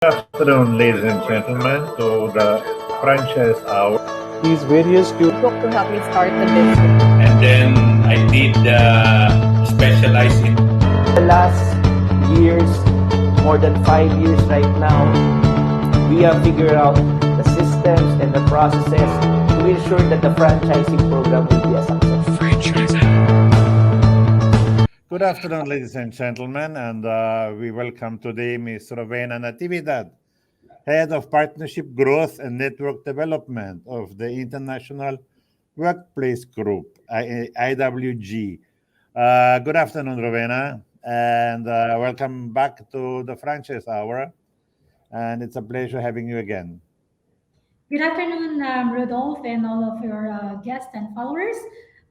Good afternoon, ladies and gentlemen, to the franchise hour. These various book to help me start the business. And then I did specialize in the last years, more than 5 years right now, we have figured out the systems and the processes to ensure that the franchising program will be a success. Good afternoon, ladies and gentlemen, and we welcome today Miss Rowena Natividad, Head of Partnership Growth and Network Development of the International Workplace Group, IWG. Good afternoon, Rowena, and welcome back to the Franchise Hour. And it's a pleasure having you again. Good afternoon, Rodolphe, and all of your guests and followers.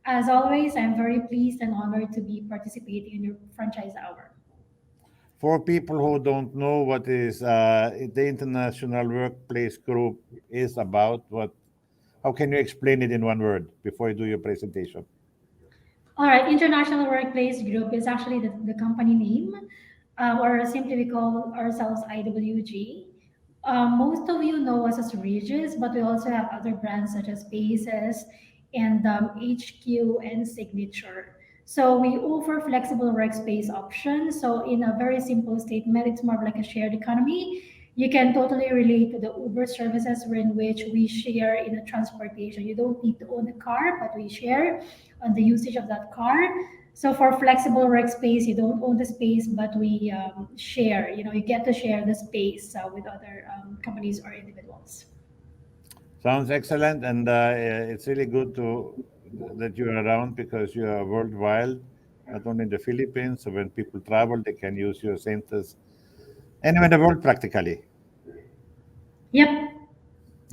As always, I'm very pleased and honored to be participating in your franchise hour. For people who don't know what is the International Workplace Group is about, how can you explain it in one word before you do your presentation? All right, International Workplace Group is actually the company name, or simply we call ourselves IWG. Most of you know us as Regis, but we also have other brands such as Bases and HQ and Signature. So we offer flexible workspace options. So in a very simple statement, it's more of like a shared economy. You can totally relate to the Uber services in which we share in the transportation. You don't need to own a car, but we share on the usage of that car. So for flexible workspace, you don't own the space, but we share. You get to share the space with other companies or individuals. Sounds excellent, and it's really good that you're around because you are worldwide, not only in the Philippines. So when people travel, they can use your centers anywhere in the world practically. Yep.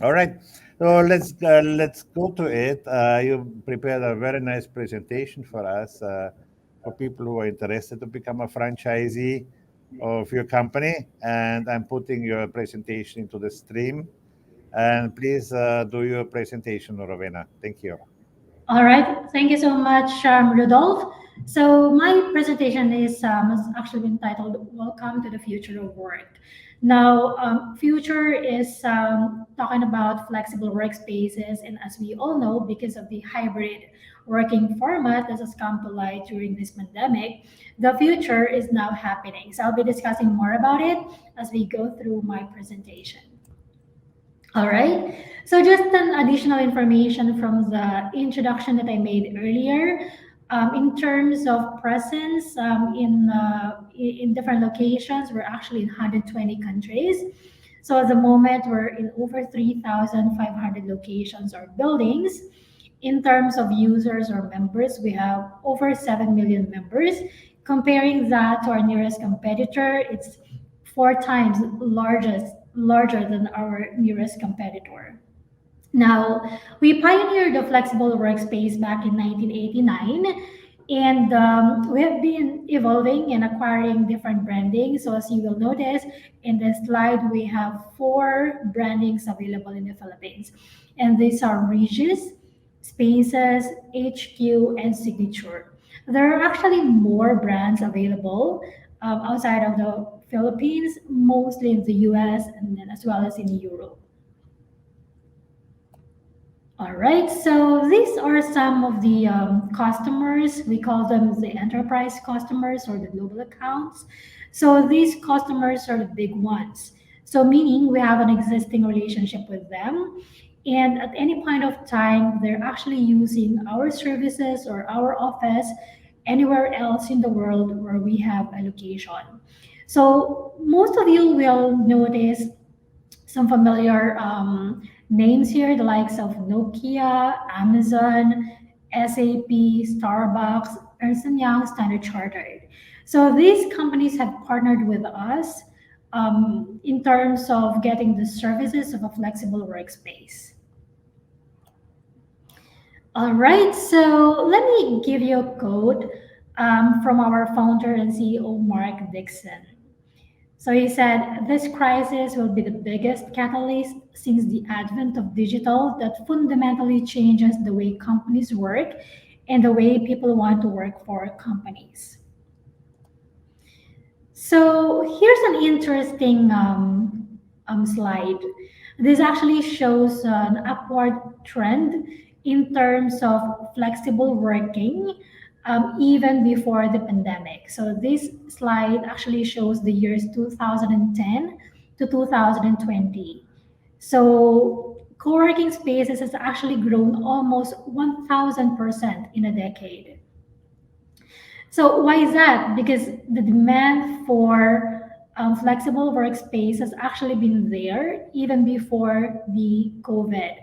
All right. So let's go to it. You prepared a very nice presentation for us for people who are interested to become a franchisee of your company, and I'm putting your presentation into the stream. And please do your presentation, Rowena. Thank you. All right. Thank you so much, Rudolph. So my presentation is actually entitled "Welcome to the Future of Work." Now, future is talking about flexible workspaces, and as we all know, because of the hybrid working format that has come to light during this pandemic, the future is now happening. So I'll be discussing more about it as we go through my presentation. All right. So just an additional information from the introduction that I made earlier. In terms of presence in different locations, we're actually in 120 countries. So at the moment, we're in over 3,500 locations or buildings. In terms of users or members, we have over 7 million members. Comparing that to our nearest competitor, it's four times larger than our nearest competitor. Now, we pioneered the flexible workspace back in 1989, and we have been evolving and acquiring different branding. So, as you will notice in this slide, we have four brandings available in the Philippines, and these are Regis, Spaces, HQ, and Signature. There are actually more brands available outside of the Philippines, mostly in the US and then as well as in Europe. All right, so these are some of the customers. We call them the enterprise customers or the global accounts. So these customers are the big ones. So meaning we have an existing relationship with them. And at any point of time, they're actually using our services or our office anywhere else in the world where we have a location. So most of you will notice some familiar names here, the likes of Nokia, Amazon, SAP, Starbucks, Ernst& Young, Standard Chartered. So these companies have partnered with us in terms of getting the services of a flexible workspace. All right, so let me give you a quote from our founder and CEO, Mark Dixon. So he said, this crisis will be the biggest catalyst since the advent of digital that fundamentally changes the way companies work and the way people want to work for companies. So here's an interesting slide. This actually shows an upward trend in terms of flexible working even before the pandemic. So this slide actually shows the years 2010 to 2020. So co-working spaces has actually grown almost 1,000% in a decade. So why is that? Because the demand for flexible workspace has actually been there even before the COVID.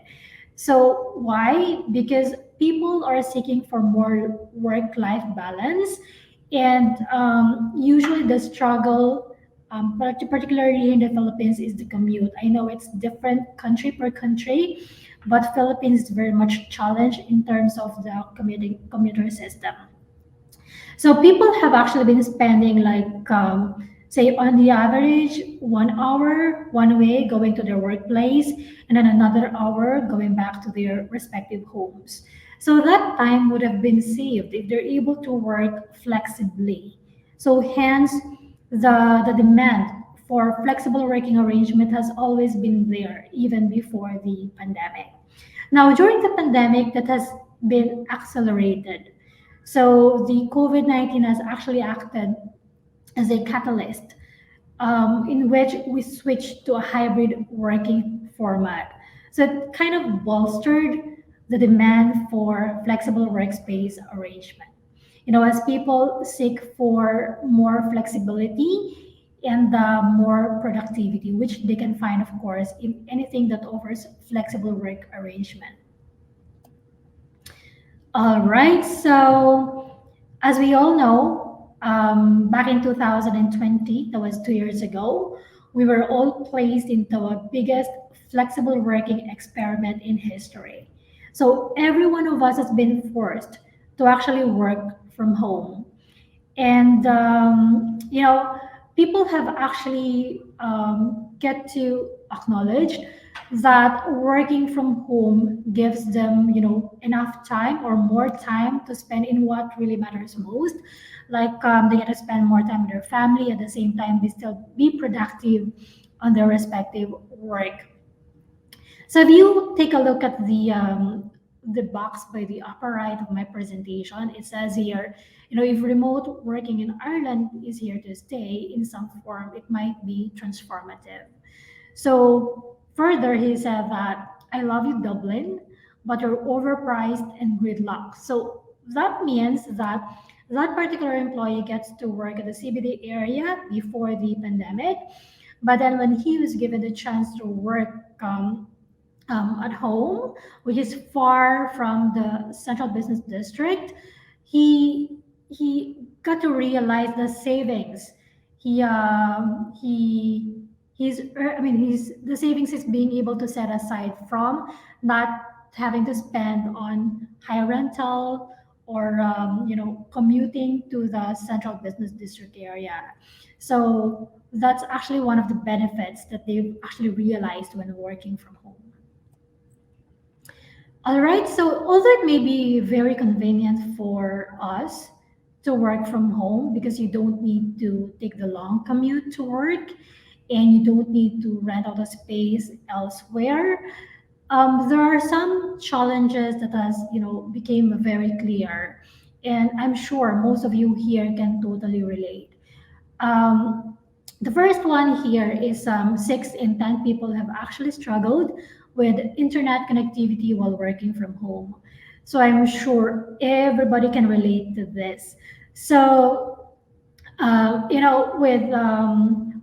So why? Because people are seeking for more work-life balance, and usually the struggle, particularly in the Philippines, is the commute. I know it's different country per country, but Philippines is very much challenged in terms of the commuter system. So people have actually been spending like, say, on the average, 1 hour one way going to their workplace, and then another hour going back to their respective homes. So that time would have been saved if they're able to work flexibly. So hence, the demand for flexible working arrangement has always been there, even before the pandemic. Now, during the pandemic, that has been accelerated. So the COVID-19 has actually acted as a catalyst in which we switched to a hybrid working format. So it kind of bolstered the demand for flexible workspace arrangement. As people seek for more flexibility and more productivity, which they can find, of course, in anything that offers flexible work arrangement. All right, so as we all know, back in 2020, that was 2 years ago, we were all placed into our biggest flexible working experiment in history. So every one of us has been forced to actually work from home. And people have actually get to acknowledge that working from home gives them enough time or more time to spend in what really matters most, like they get to spend more time with their family, at the same time they still be productive on their respective work. So if you take a look at the box by the upper right of my presentation, it says here, if remote working in Ireland is here to stay in some form, it might be transformative. So further, he said that I love you, Dublin, but you're overpriced and gridlocked. So that means that that particular employee gets to work at the CBD area before the pandemic, but then when he was given the chance to work at home, which is far from the central business district, he got to realize the savings. He's the savings is being able to set aside from not having to spend on high rental or commuting to the central business district area. So that's actually one of the benefits that they've actually realized when working from home. All right, so although it may be very convenient for us to work from home because you don't need to take the long commute to work and you don't need to rent out a space elsewhere, there are some challenges that has became very clear, and I'm sure most of you here can totally relate. The first one here is 6 in 10 people have actually struggled with internet connectivity while working from home. So I'm sure everybody can relate to this. So,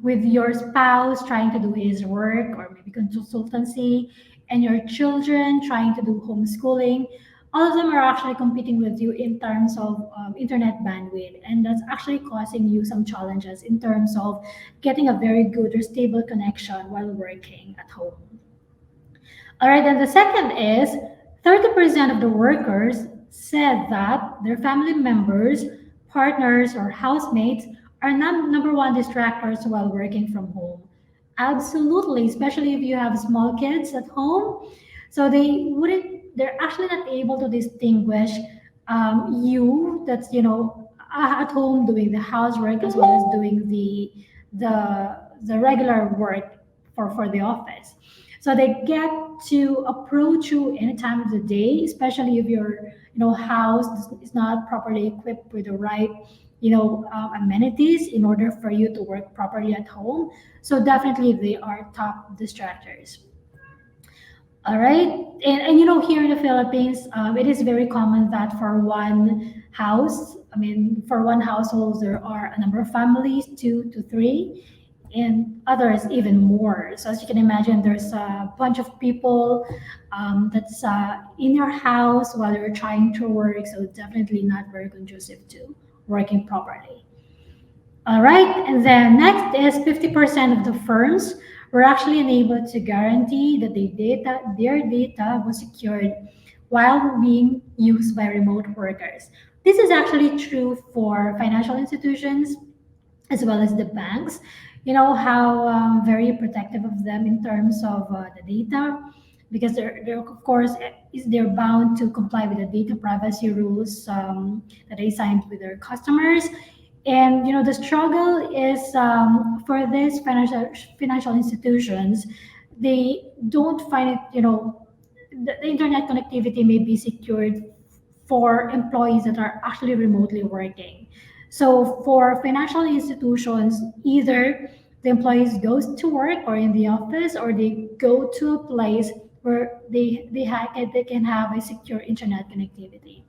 with your spouse trying to do his work or maybe consultancy, and your children trying to do homeschooling, all of them are actually competing with you in terms of internet bandwidth, and that's actually causing you some challenges in terms of getting a very good or stable connection while working at home. All right, and the second is 30% of the workers said that their family members, partners, or housemates are number one distractors while working from home. Absolutely, especially if you have small kids at home. So they're actually not able to distinguish you that's, at home doing the housework as well as doing the regular work for the office. So they get to approach you any time of the day, especially if your house is not properly equipped with the right amenities in order for you to work properly at home. So definitely they are top distractors. All right. Here in the Philippines, it is very common that for one house, for one household, there are a number of families, two to three, and others even more. So as you can imagine, there's a bunch of people that's in your house while you're trying to work. So definitely not very conducive to working properly. All right, and then next is 50% of the firms were actually unable to guarantee that their data was secured while being used by remote workers. This is actually true for financial institutions as well as the banks. You know how very protective of them in terms of the data, because they're of course they're bound to comply with the data privacy rules that they signed with their customers. And the struggle is for these financial institutions, they don't find it. The internet connectivity may be secured for employees that are actually remotely working. So for financial institutions, either the employees goes to work or in the office, or they go to a place where they can have a secure internet connectivity.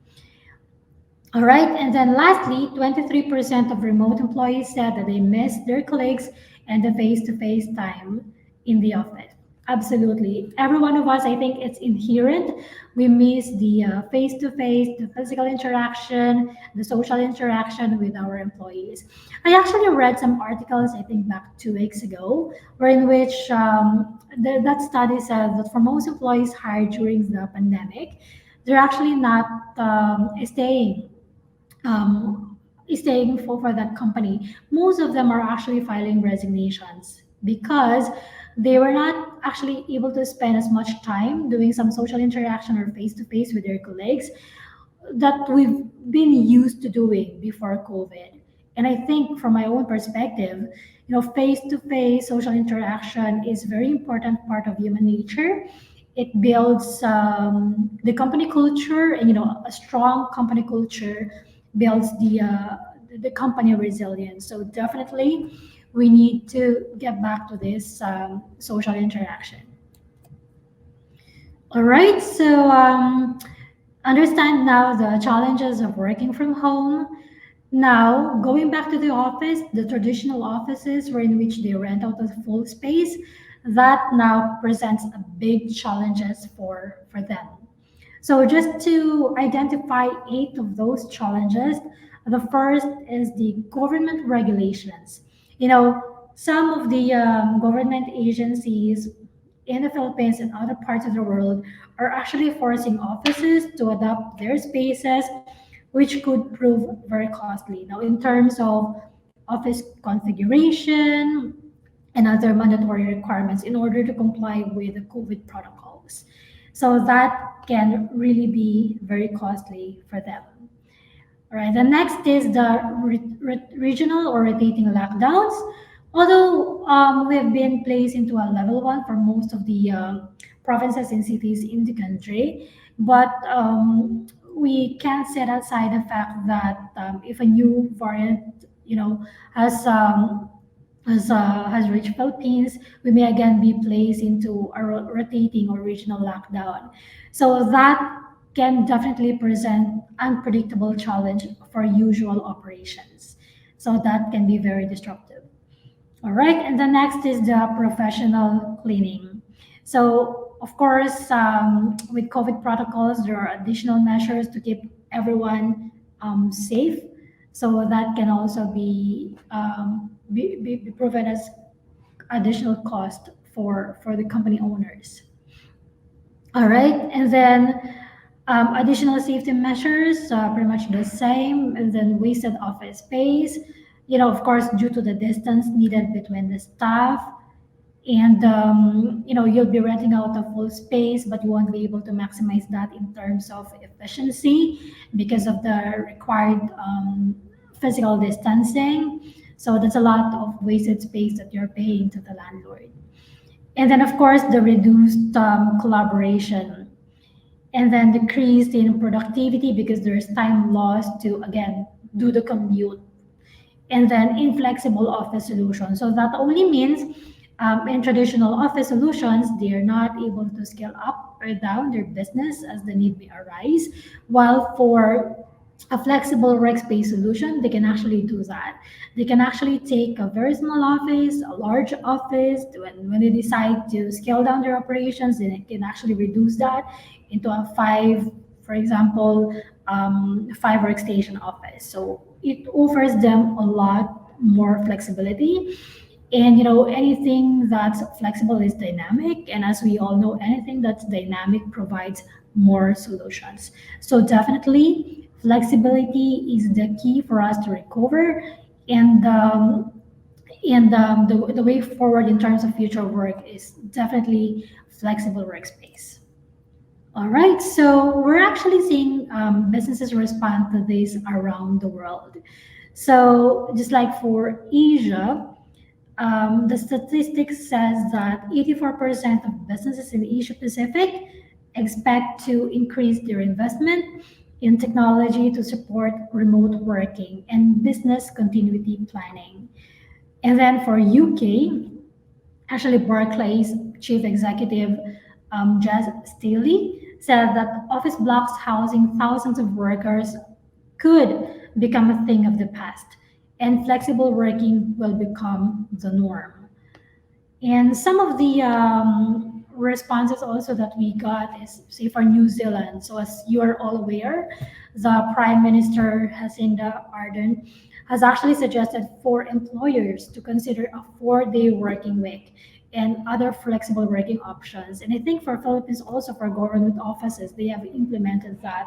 All right, and then lastly, 23% of remote employees said that they miss their colleagues and the face-to-face time in the office. Absolutely. Every one of us, I think it's inherent. We miss the face-to-face, the physical interaction, the social interaction with our employees. I actually read some articles, I think back 2 weeks ago, where in which that study said that for most employees hired during the pandemic, they're actually not um, staying for that company. Most of them are actually filing resignations because they were not actually able to spend as much time doing some social interaction or face to face with their colleagues that we've been used to doing before COVID. And I think from my own perspective, face to face social interaction is very important part of human nature. It builds the company culture, and a strong company culture builds the company resilience. So definitely, we need to get back to this social interaction. All right, so understand now the challenges of working from home. Now, going back to the office, the traditional offices were in which they rent out the full space, that now presents a big challenges for them. So just to identify 8 of those challenges, the first is the government regulations. Some of the government agencies in the Philippines and other parts of the world are actually forcing offices to adopt their spaces, which could prove very costly. Now, in terms of office configuration and other mandatory requirements in order to comply with the COVID protocols. So that can really be very costly for them. All right, the next is the regional or rotating lockdowns. Although we've been placed into a level 1 for most of the provinces and cities in the country, but we can't set aside the fact that if a new variant, has has reached Philippines, we may again be placed into a rotating or regional lockdown. So that can definitely present unpredictable challenge for usual operations. So that can be very disruptive. All right, and the next is the professional cleaning. So, of course, with COVID protocols, there are additional measures to keep everyone safe. So that can also be proven as additional cost for the company owners. All right, and then additional safety measures, pretty much the same, and then wasted office space. Of course, due to the distance needed between the staff, and you'll be renting out a full space, but you won't be able to maximize that in terms of efficiency because of the required physical distancing. So that's a lot of wasted space that you're paying to the landlord. And then, of course, the reduced collaboration, and then decreased in productivity because there's time lost to, again, do the commute, and then inflexible office solutions. So that only means in traditional office solutions, they are not able to scale up or down their business as the need may arise. While for a flexible workspace solution, they can actually do that. They can actually take a very small office, a large office. When they decide to scale down their operations, they can actually reduce that into a five, for example, five workstation office. So it offers them a lot more flexibility. And anything that's flexible is dynamic, and as we all know, anything that's dynamic provides more solutions. So definitely flexibility is the key for us to recover. And the way forward in terms of future work is definitely flexible workspace. All right, so we're actually seeing businesses respond to this around the world. So just like for Asia, the statistics says that 84% of businesses in Asia Pacific expect to increase their investment in technology to support remote working and business continuity planning. And then for UK, actually Barclays chief executive Jazz Staley said that office blocks housing thousands of workers could become a thing of the past, and flexible working will become the norm. And some of the responses also that we got is, say, for New Zealand. So, as you are all aware, the Prime Minister Jacinda Ardern has actually suggested for employers to consider a 4-day working week and other flexible working options. And I think for Philippines, also for government offices, they have implemented that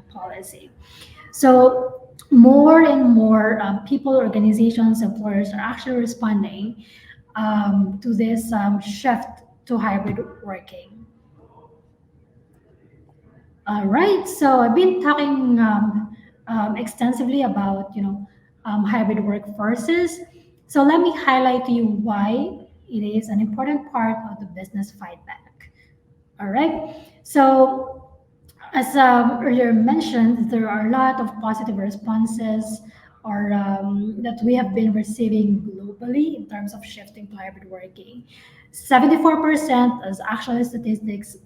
policy. So more and more people, organizations, employers are actually responding to this shift to hybrid working. All right, so I've been talking extensively about hybrid workforces. So let me highlight to you why it is an important part of the business fight back. All right, so as earlier mentioned, there are a lot of positive responses or that we have been receiving globally in terms of shifting to hybrid working. 74% as actual statistics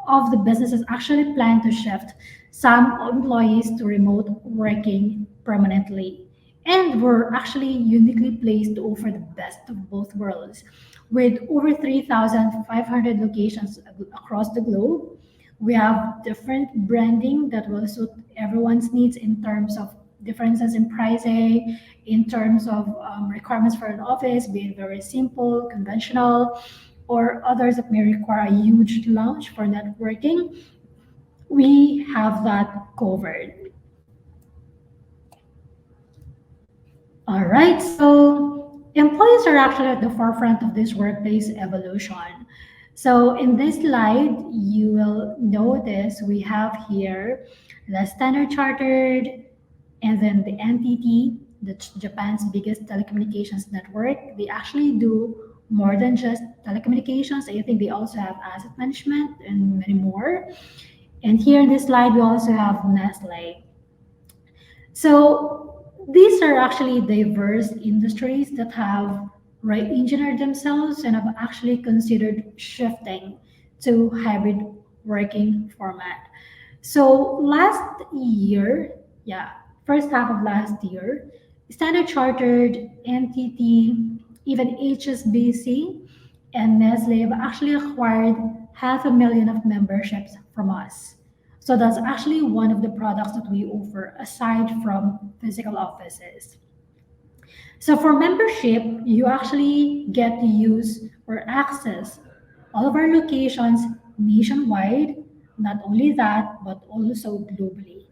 of the businesses actually plan to shift some employees to remote working permanently. And we're actually uniquely placed to offer the best of both worlds. With over 3,500 locations across the globe, we have different branding that will suit everyone's needs in terms of differences in pricing, in terms of requirements for an office, being very simple, conventional, or others that may require a huge lounge for networking. We have that covered. All right, so employees are actually at the forefront of this workplace evolution. So in this slide, you will notice we have here the Standard Chartered and then the NTT, Japan's biggest telecommunications network. They actually do more than just telecommunications. I think they also have asset management and many more. And here in this slide, we also have Nestle. So these are actually diverse industries that have re-engineered themselves and have actually considered shifting to hybrid working format. So last year, yeah, first half of last year, Standard Chartered, NTT, even HSBC, and Nestle have actually acquired 500,000 of memberships from us. So that's actually one of the products that we offer aside from physical offices. So for membership, you actually get to use or access all of our locations nationwide. Not only that, but also globally.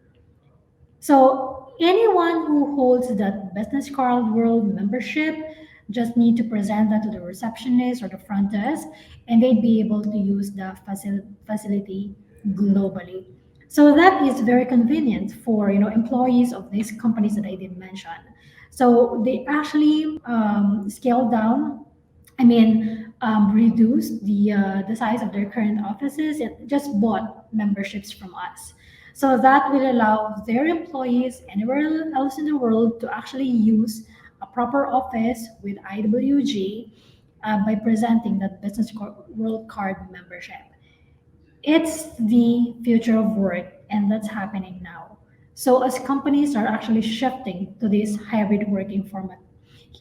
So anyone who holds that Business Card World membership just need to present that to the receptionist or the front desk, and they'd be able to use the facility globally. So that is very convenient for employees of these companies that I did mention. So they actually scale down reduced the size of their current offices and just bought memberships from us. So that will allow their employees anywhere else in the world to actually use a proper office with IWG by presenting that World Card membership. It's the future of work, and that's happening now. So, as companies are actually shifting to this hybrid working format,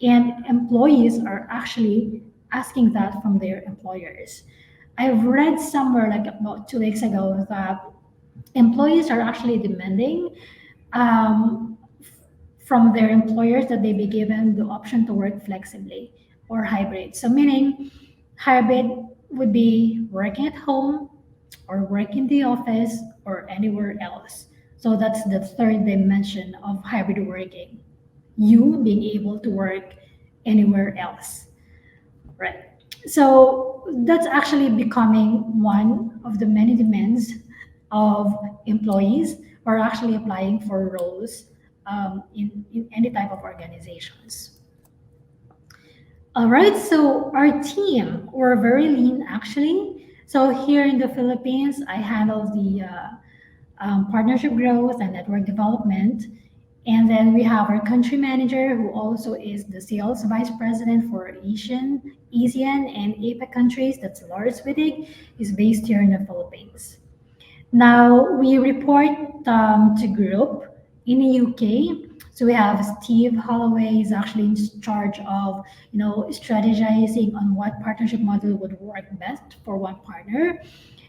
and employees are actually asking that from their employers. I've read somewhere like about 2 weeks ago that employees are actually demanding um, from their employers that they be given the option to work flexibly or hybrid. So, meaning hybrid would be working at home or work in the office or anywhere else. So, that's the third dimension of hybrid working, you being able to work anywhere else, right? So that's actually becoming one of the many demands of employees who are actually applying for roles in any type of organizations. All right, so our team, we're very lean actually. So here in the Philippines, I handle the partnership growth and network development. And then we have our country manager, who also is the sales vice president for ASEAN, and APEC countries. That's Lars Wittig, is based here in the Philippines. Now we report to group in the UK. So we have Steve Holloway is actually in charge of strategizing on what partnership model would work best for one partner.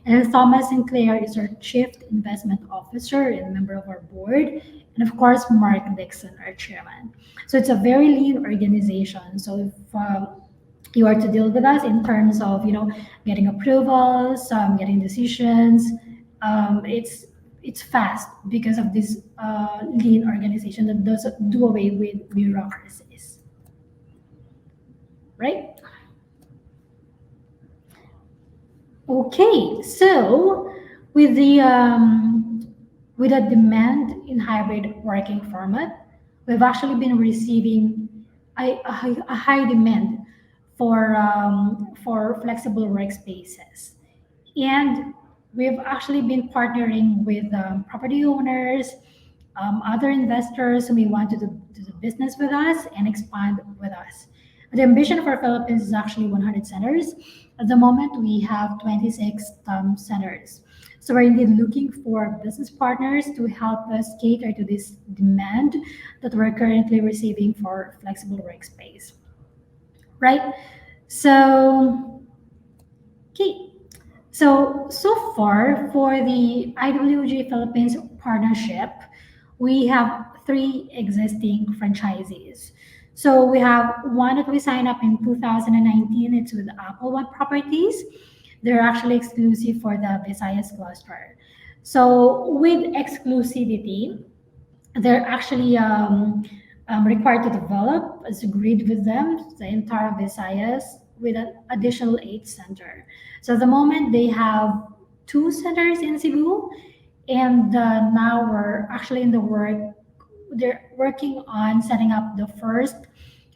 And then Thomas Sinclair is our Chief Investment Officer and member of our board. And of course, Mark Dixon, our chairman. So it's a very lean organization. So if you are to deal with us in terms of getting approvals, getting decisions, it's fast because of this lean organization that does do away with bureaucracies, right? Okay, so with the demand in hybrid working format, we've actually been receiving a high demand for flexible workspaces, and we've actually been partnering with property owners, other investors who may want to do the business with us and expand with us. The ambition for Philippines is actually 100 centers. At the moment, we have 26 centers. So we're indeed looking for business partners to help us cater to this demand that we're currently receiving for flexible workspace. Right? So, okay. So far for the IWG Philippines partnership, we have 3 existing franchisees. So we have one that we signed up in 2019. It's with Apple One Properties. They're actually exclusive for the Visayas cluster. So with exclusivity, they're actually required to develop, as agreed with them, the entire Visayas with an additional 8 center. So at the moment they have 2 centers in Cebu, and now we're actually in the work. They're working on setting up the first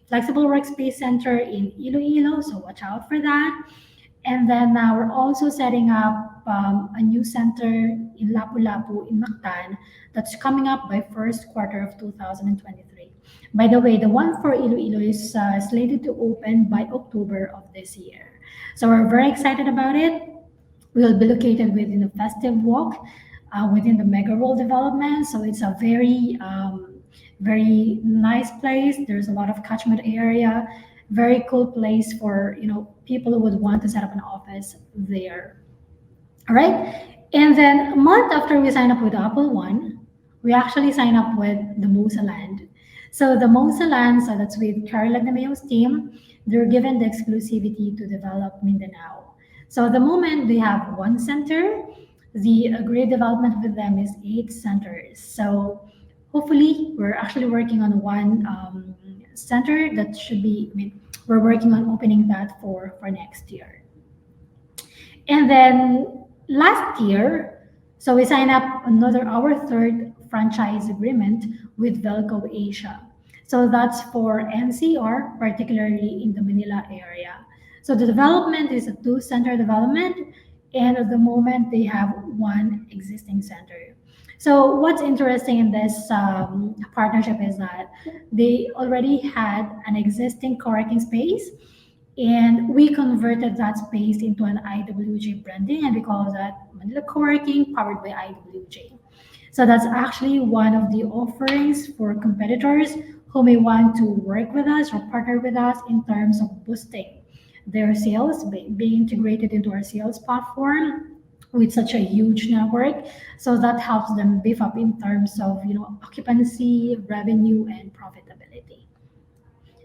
flexible workspace center in Iloilo, so watch out for that. And then now we're also setting up a new center in Lapu-Lapu in Mactan that's coming up by first quarter of 2023. By the way, the one for Iloilo is slated to open by October of this year. So we're very excited about it. We'll be located within the Festive Walk, within the Mega World development. So it's a very nice place. There's a lot of catchment area. Very cool place for people who would want to set up an office there. All right. And then a month after we sign up with Apple One, we actually sign up with the Mosa Land. So the Mosa Land, so that's with Carla de Mayo's team, they're given the exclusivity to develop Mindanao. So at the moment they have 1 center. The agreed development with them is 8 centers. So hopefully we're actually working on 1 center that should be, we're working on opening that for next year. And then last year, so we signed up our 3rd franchise agreement with Velco Asia. So that's for NCR, particularly in the Manila area. So the development is a two-center development, and at the moment they have one existing center. So what's interesting in this partnership is that they already had an existing co-working space, and we converted that space into an IWG branding, and we call that Manila Co-working powered by IWG. So that's actually one of the offerings for competitors who may want to work with us or partner with us in terms of boosting their sales, being integrated into our sales platform with such a huge network. So that helps them beef up in terms of occupancy, revenue, and profitability.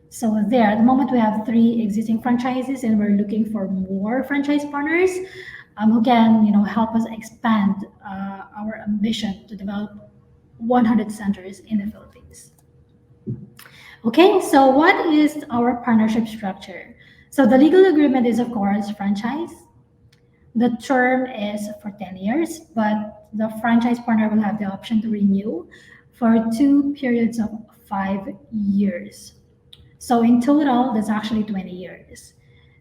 So there, at the moment we have three existing franchises, and we're looking for more franchise partners who can, help us expand our ambition to develop 100 centers in the Philippines. Okay, so what is our partnership structure? So the legal agreement is, of course, franchise. The term is for 10 years, but the franchise partner will have the option to renew for 2 periods of 5 years. So in total, that's actually 20 years.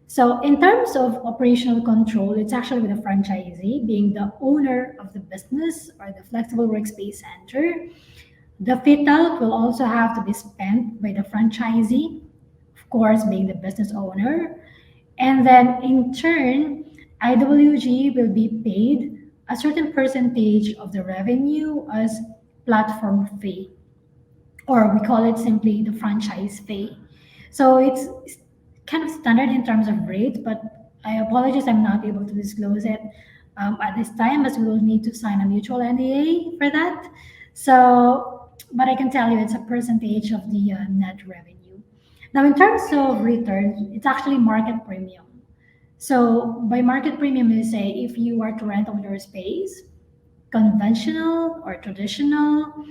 So in terms of operational control, it's actually with the franchisee being the owner of the business or the flexible workspace center. The fit out will also have to be spent by the franchisee, of course, being the business owner. And then in turn, IWG will be paid a certain percentage of the revenue as platform fee, or we call it simply the franchise fee. So it's kind of standard in terms of rate, but I apologize, I'm not able to disclose it at this time, as we will need to sign a mutual NDA for that. So, but I can tell you it's a percentage of the net revenue. Now, in terms of return, it's actually market premium. So by market premium, you say if you are to rent out your space, conventional or traditional,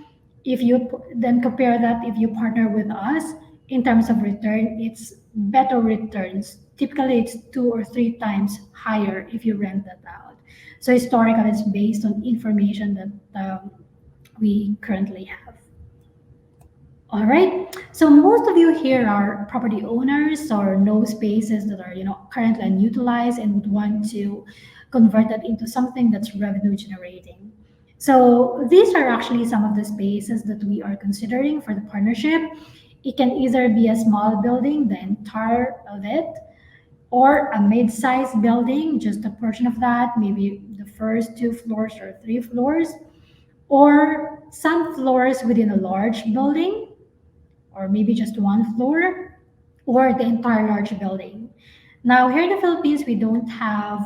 if you then compare that if you partner with us in terms of return, it's better returns. Typically, it's 2 or 3 times higher if you rent that out. So historically, it's based on information that we currently have. All right. So most of you here are property owners or know spaces that are currently unutilized and would want to convert that into something that's revenue generating. So these are actually some of the spaces that we are considering for the partnership. It can either be a small building, the entire of it, or a mid-sized building, just a portion of that, maybe the first 2 floors or 3 floors, or some floors within a large building, or maybe just 1 floor, or the entire large building. Now, here in the Philippines, we don't have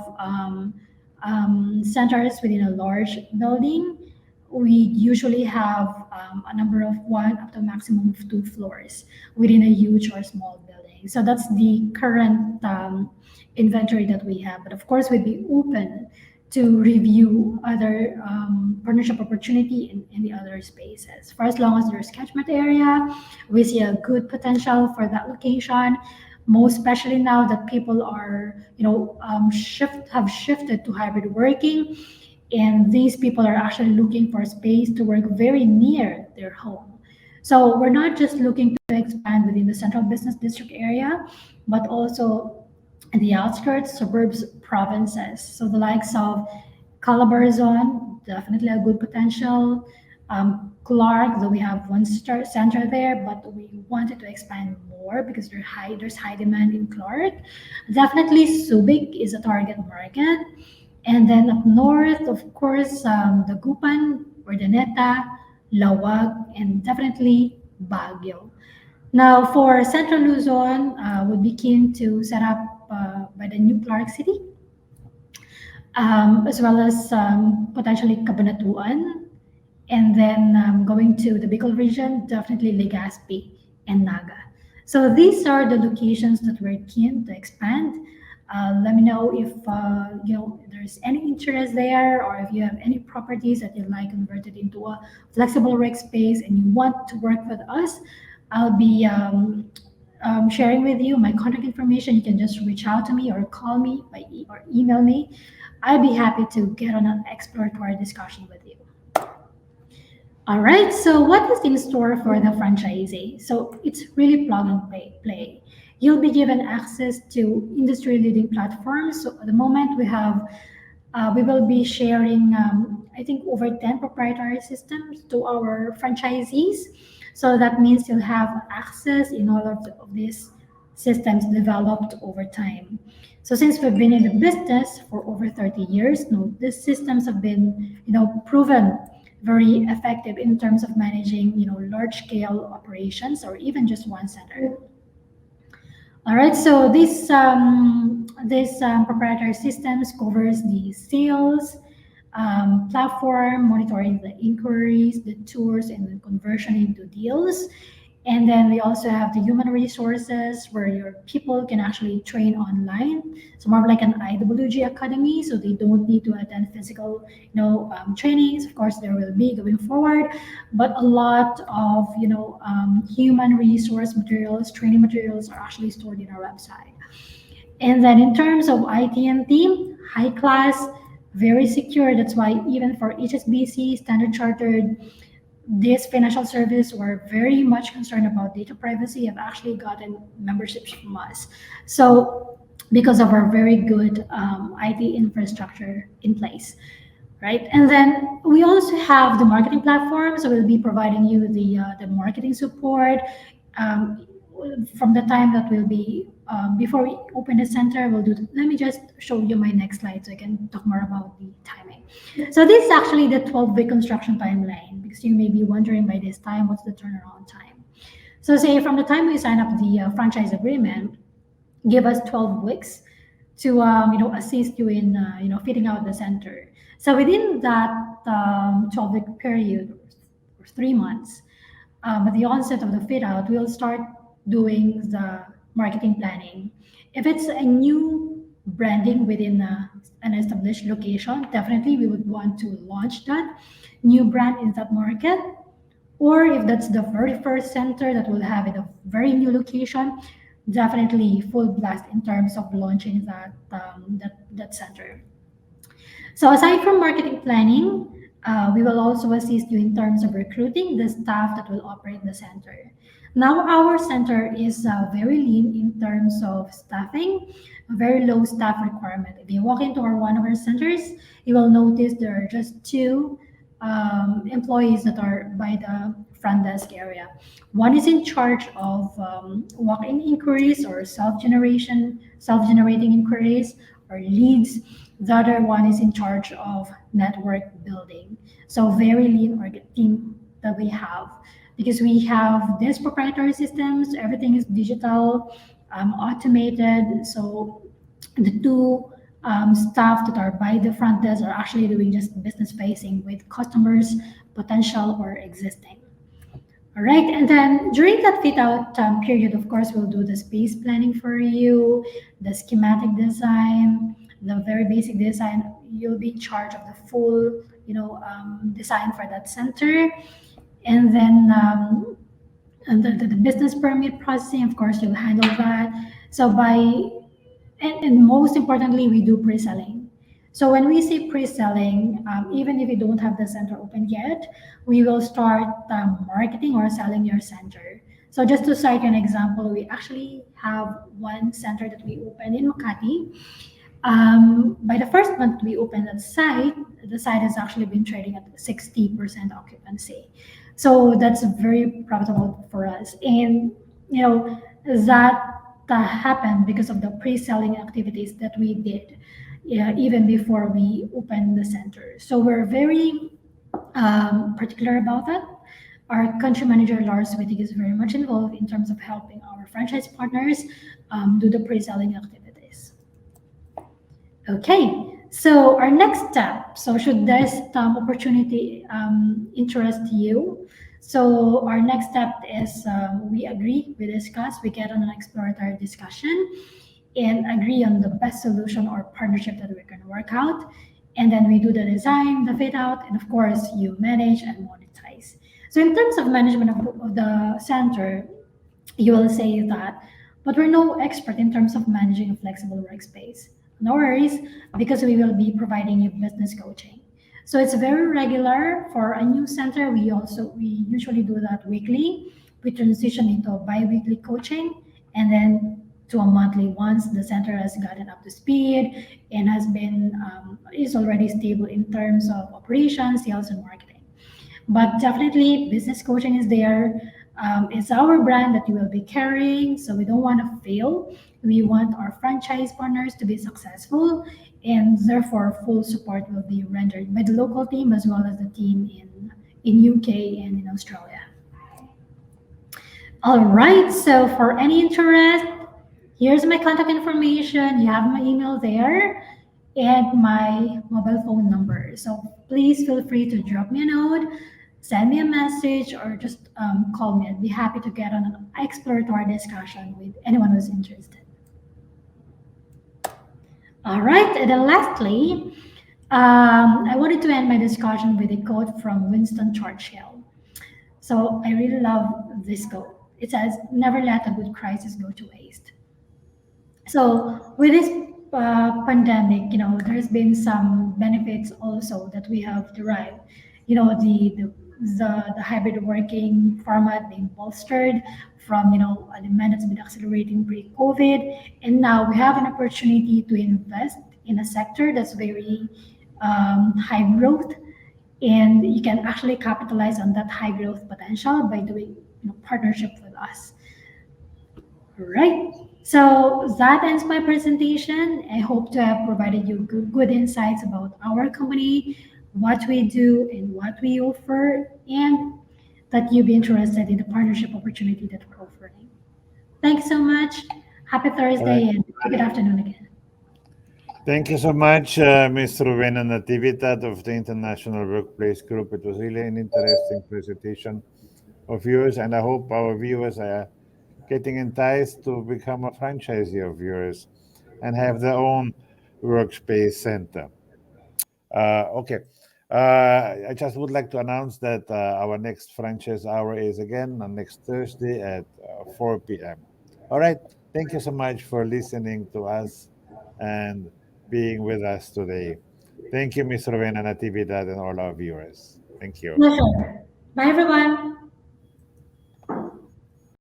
centers within a large building. We usually have a number of 1 up to a maximum of 2 floors within a huge or small building. So that's the current inventory that we have. But of course, we'd be open to review other partnership opportunity in the other spaces. For as long as there's catchment area, we see a good potential for that location. Most especially now that people are, have shifted to hybrid working, and these people are actually looking for space to work very near their home. So we're not just looking to expand within the central business district area, but also in the outskirts, suburbs, provinces. So the likes of Calabarzon, definitely a good potential. Clark, though we have 1 center there, but we wanted to expand more because there's high demand in Clark. Definitely Subic is a target market. And then up north, of course, the Gupan, Urdaneta, Lawag, and definitely Baguio. Now, for Central Luzon, would be keen to set up by the new Clark City, as well as potentially Cabanatuan, and then going to the Bicol region, definitely Legazpi and Naga. So these are the locations that we're keen to expand. Let me know if there's any interest there, or if you have any properties that you'd like converted into a flexible workspace and you want to work with us. I'll be sharing with you my contact information. You can just reach out to me or call me or email me. I'd be happy to get on an exploratory discussion with you. All right, so what is in store for the franchisee? So it's really plug and play. you'll be given access to industry-leading platforms. So at the moment, we will be sharing, I think, over 10 proprietary systems to our franchisees. So that means you'll have access in all of these systems developed over time. So since we've been in the business for over 30 years, these systems have been, proven very effective in terms of managing, large scale operations or even just one center. All right, so this proprietary systems covers the sales platform, monitoring the inquiries, the tours, and the conversion into deals. And then we also have the human resources where your people can actually train online. So more of like an IWG academy, so they don't need to attend physical, trainings. Of course, there will be going forward, but a lot of human resource materials, training materials are actually stored in our website. And then in terms of IT and team, high class, very secure. That's why even for HSBC, Standard Chartered, this financial service were very much concerned about data privacy, have actually gotten memberships from us. So because of our very good IT infrastructure in place, right? And then we also have the marketing platform. So we'll be providing you the marketing support from the time that we'll be before we open the center. Let me just show you my next slide so I can talk more about the timing. So this is actually the 12-week construction timeline, because you may be wondering by this time what's the turnaround time. So say from the time we sign up the franchise agreement, give us 12 weeks to assist you in fitting out the center. So within that 12-week period, or 3 months, at the onset of the fit out, we'll start doing the marketing planning. If it's a new branding within an established location, definitely we would want to launch that new brand in that market. Or if that's the very first center that we'll have in a very new location, definitely full blast in terms of launching that center. So aside from marketing planning, we will also assist you in terms of recruiting the staff that will operate the center. Now our center is very lean in terms of staffing, a very low staff requirement. If you walk into one of our centers, you will notice there are just 2 employees that are by the front desk area. One is in charge of walk-in inquiries or self-generating inquiries or leads. The other one is in charge of network building. So very lean team that we have, because we have these proprietary systems. Everything is digital, automated. So the 2 staff that are by the front desk are actually doing just business facing with customers, potential or existing. All right, and then during that fit out period, of course, we'll do the space planning for you, the schematic design, the very basic design. You'll be in charge of the full, design for that center. And then the business permit processing, of course, you'll handle that. So and most importantly, we do pre-selling. So when we say pre-selling, even if you don't have the center open yet, we will start marketing or selling your center. So just to cite an example, we actually have one center that we opened in Makati. By the first month we opened that site, the site has actually been trading at 60% occupancy. So that's very profitable for us. And that happened because of the pre-selling activities that we did even before we opened the center. So we're very particular about that. Our country manager, Lars Wittig, is very much involved in terms of helping our franchise partners do the pre-selling activities. Okay, so our next step. So should this opportunity interest you? So our next step is we agree, we discuss, we get on an exploratory discussion and agree on the best solution or partnership that we can work out. And then we do the design, the fit out, and of course you manage and monetize. So in terms of management of the center, you will say that, but we're no expert in terms of managing a flexible workspace. No worries, because we will be providing you business coaching. So it's very regular for a new center. We usually do that weekly. We transition into a bi-weekly coaching, and then to a monthly once the center has gotten up to speed and has been is already stable in terms of operations, sales, and marketing. But definitely, business coaching is there. It's our brand that we will be carrying, so we don't want to fail. We want our franchise partners to be successful, and therefore, full support will be rendered by the local team as well as the team in UK and in Australia. All right. So for any interest, here's my contact information. You have my email there and my mobile phone number. So please feel free to drop me a note, send me a message, or just call me. I'd be happy to get on an exploratory discussion with anyone who's interested. All right. And then lastly, I wanted to end my discussion with a quote from Winston Churchill. So I really love this quote. It says, "Never let a good crisis go to waste." So with this pandemic, there's been some benefits also that we have derived. The hybrid working format being bolstered from a demand that's been accelerating pre-COVID, and now we have an opportunity to invest in a sector that's very high growth, and you can actually capitalize on that high growth potential by doing partnership with us. Right. So that ends my presentation. I hope to have provided you good insights about our company, what we do, and what we offer, and that you'll be interested in the partnership opportunity that we're offering. Thanks so much. Happy All right. Thursday and good afternoon again. Thank you so much, Miss Rowena Natividad of the International Workplace Group. It was really an interesting presentation of yours, and I hope our viewers are getting enticed to become a franchisee of yours and have their own workspace center. Okay. I just would like to announce that our next franchise hour is again on next Thursday at 4 p.m. All right. Thank you so much for listening to us and being with us today. Thank you, Miss Rowena Natividad, and all our viewers. Thank you. Pleasure. Bye, everyone.